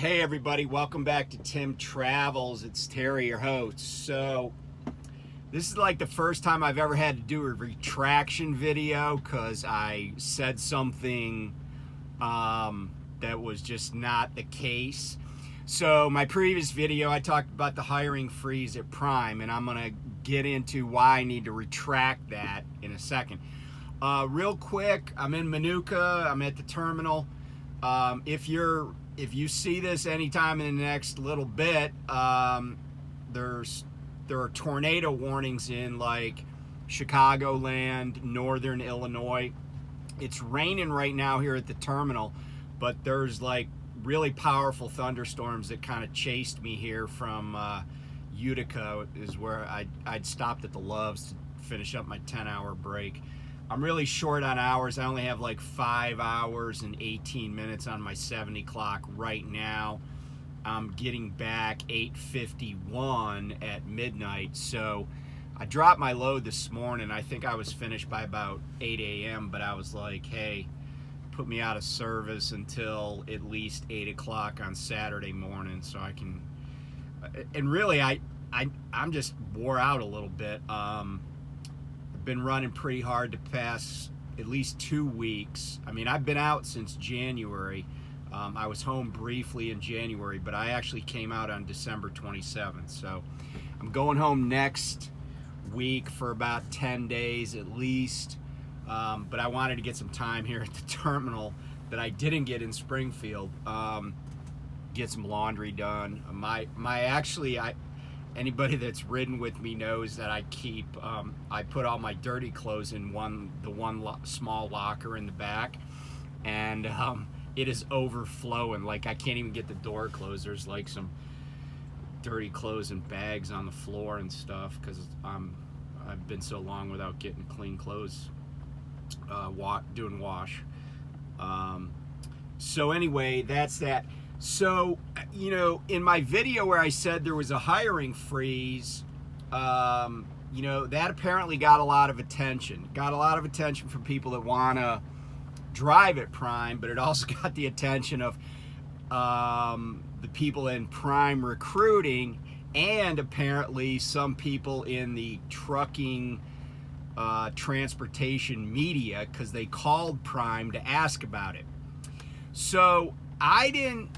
Hey everybody, welcome back to Tim Travels. It's Terry, your host. So this is like the first time I've ever had to do a retraction video because I said something that was just not the case. So my previous video, I talked about the hiring freeze at Prime, and I'm gonna get into why I need to retract that in a second. Real quick, I'm in Manuka, I'm at the terminal. If you see this anytime in the next little bit, there are tornado warnings in like Chicagoland, northern Illinois. It's raining right now here at the terminal, but there's like really powerful thunderstorms that kind of chased me here from Utica, is where I'd stopped at the Loves to finish up my 10-hour break. I'm really short on hours. I only have like 5 hours and 18 minutes on my 70 clock right now. I'm getting back 8:51 at midnight. So I dropped my load this morning. I think I was finished by about 8 a.m. But I was like, hey, put me out of service until at least 8 o'clock on Saturday morning so I can. And really, I'm just wore out a little bit. Been running pretty hard the past at least 2 weeks. I mean, I've been out since January. I was home briefly in January, but I actually came out on December 27th. So I'm going home next week for about 10 days at least. But I wanted to get some time here at the terminal that I didn't get in Springfield. Get some laundry done. Anybody that's ridden with me knows that I keep, I put all my dirty clothes in the one small locker in the back, and it is overflowing. Like I can't even get the door closed. There's like some dirty clothes and bags on the floor and stuff because I've been so long without getting clean clothes, doing wash. So anyway, that's that. So, you know, in my video where I said there was a hiring freeze, you know, that apparently got a lot of attention. Got a lot of attention from people that want to drive at Prime, but it also got the attention of the people in Prime recruiting and apparently some people in the trucking transportation media because they called Prime to ask about it. So I didn't.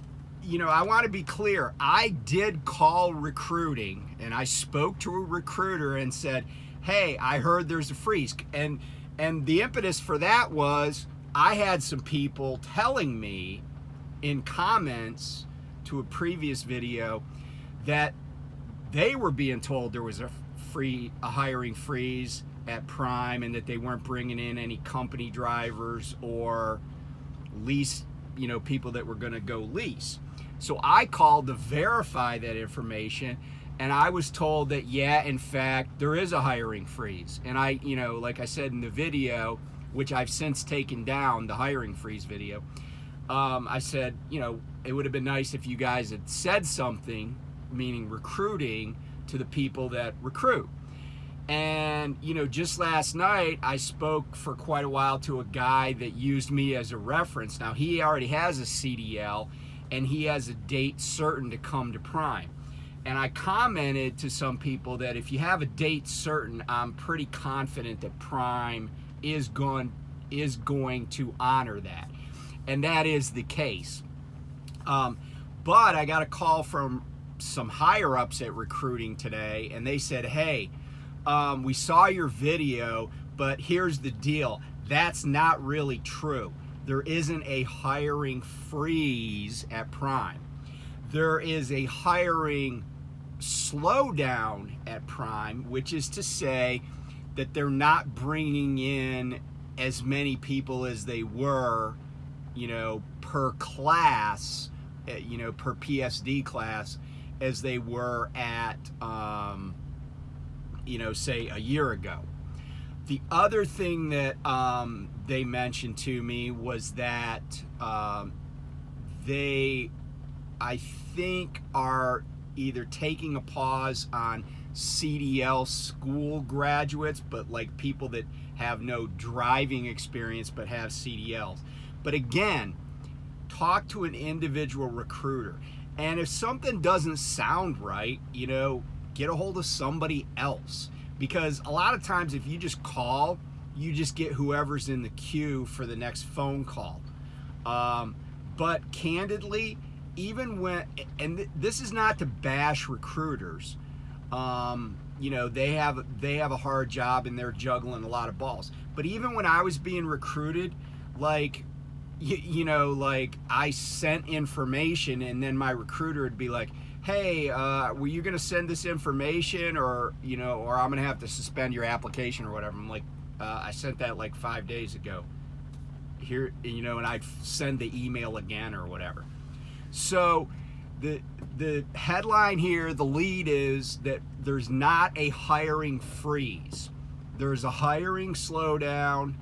You know, I want to be clear. I did call recruiting, and I spoke to a recruiter and said, hey, I heard there's a freeze. And the impetus for that was I had some people telling me in comments to a previous video that they were being told there was a hiring freeze at Prime and that they weren't bringing in any company drivers or lease, you know, people that were going to go lease. So I called to verify that information, and I was told that, yeah, in fact, there is a hiring freeze. And I, you know, like I said in the video, which I've since taken down, the hiring freeze video, I said, you know, it would have been nice if you guys had said something, meaning recruiting, to the people that recruit. And, you know, just last night, I spoke for quite a while to a guy that used me as a reference. Now, he already has a CDL, and he has a date certain to come to Prime. And I commented to some people that if you have a date certain, I'm pretty confident that Prime is going to honor that. And that is the case. But I got a call from some higher ups at recruiting today, and they said, hey, we saw your video, but here's the deal. That's not really true. There isn't a hiring freeze at Prime. There is a hiring slowdown at Prime, which is to say that they're not bringing in as many people as they were, you know, per class, you know, per PSD class, as they were at, you know, say a year ago. The other thing that they mentioned to me was that they, I think, are either taking a pause on CDL school graduates, but like people that have no driving experience but have CDLs. But again, talk to an individual recruiter. And if something doesn't sound right, get a hold of somebody else. Because a lot of times if you just call, you just get whoever's in the queue for the next phone call. But candidly, even when, and this is not to bash recruiters, they have a hard job and they're juggling a lot of balls. But even when I was being recruited, like I sent information, and then my recruiter would be like, hey, were you gonna send this information, or I'm gonna have to suspend your application or whatever. I'm like, I sent that like 5 days ago. Here, and I'd send the email again or whatever. So the headline here, the lead is that there's not a hiring freeze. There's a hiring slowdown,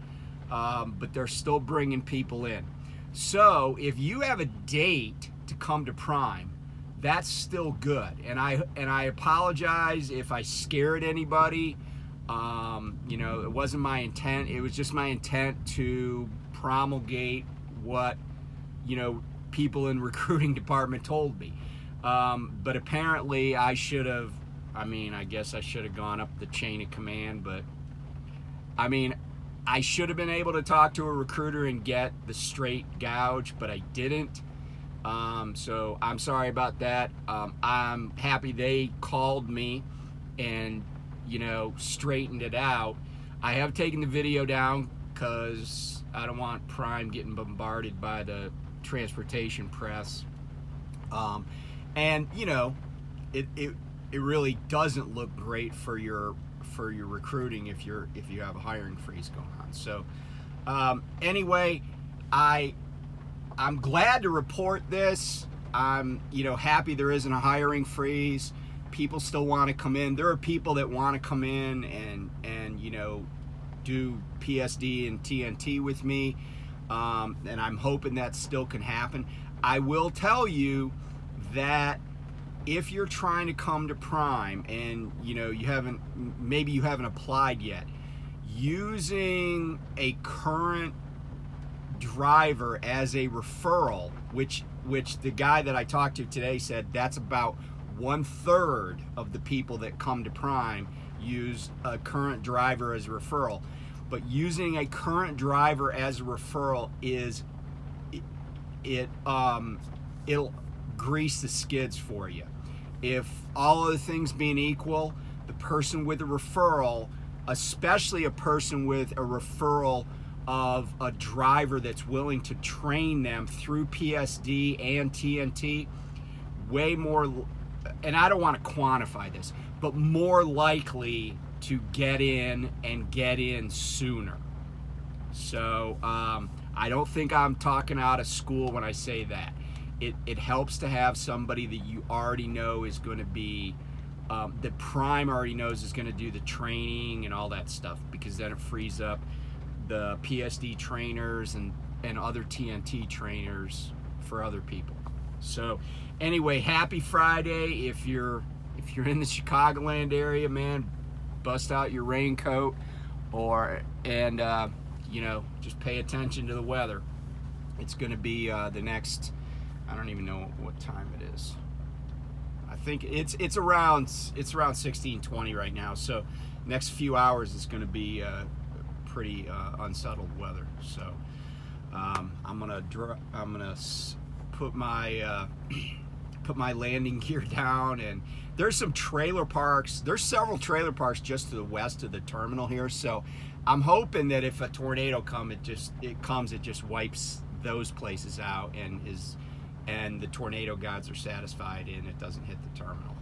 but they're still bringing people in. So if you have a date to come to Prime, that's still good. And I apologize if I scared anybody. It wasn't my intent. It was just my intent to promulgate what people in recruiting department told me. But apparently I should have, I guess I should have gone up the chain of command, but I should have been able to talk to a recruiter and get the straight gouge, but I didn't. So I'm sorry about that. I'm happy they called me and, straightened it out. I have taken the video down because I don't want Prime getting bombarded by the transportation press. And it really doesn't look great for your recruiting if you have a hiring freeze going on. So anyway, I'm glad to report this. I'm happy there isn't a hiring freeze. People still want to come in. There are people that want to come in and do PSD and TNT with me, and I'm hoping that still can happen. I will tell you that if you're trying to come to Prime and you haven't applied yet, using a current driver as a referral, which the guy that I talked to today said that's about 1/3 of the people that come to Prime use a current driver as a referral. But using a current driver as a referral it'll grease the skids for you. If all other things being equal, the person with a referral, especially a person with a referral of a driver that's willing to train them through PSD and TNT, way more, and I don't want to quantify this, but more likely to get in sooner. So I don't think I'm talking out of school when I say that. It helps to have somebody that you already know is going to be, that Prime already knows is going to do the training and all that stuff, because then it frees up the PSD trainers and other TNT trainers for other people. So anyway, happy Friday. If you're in the Chicagoland area, man, bust out your raincoat and just pay attention to the weather. It's going to be the next, I don't even know what time it is. I think it's around 16:20 right now. So next few hours is going to be pretty unsettled weather. So I'm gonna put my landing gear down, and there's some trailer parks. There's several trailer parks just to the west of the terminal here. So I'm hoping that if a tornado comes, it just wipes those places out, and the tornado gods are satisfied and it doesn't hit the terminal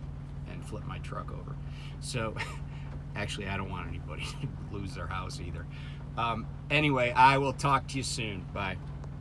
and flip my truck over. So actually, I don't want anybody to lose their house either. Anyway, I will talk to you soon. Bye.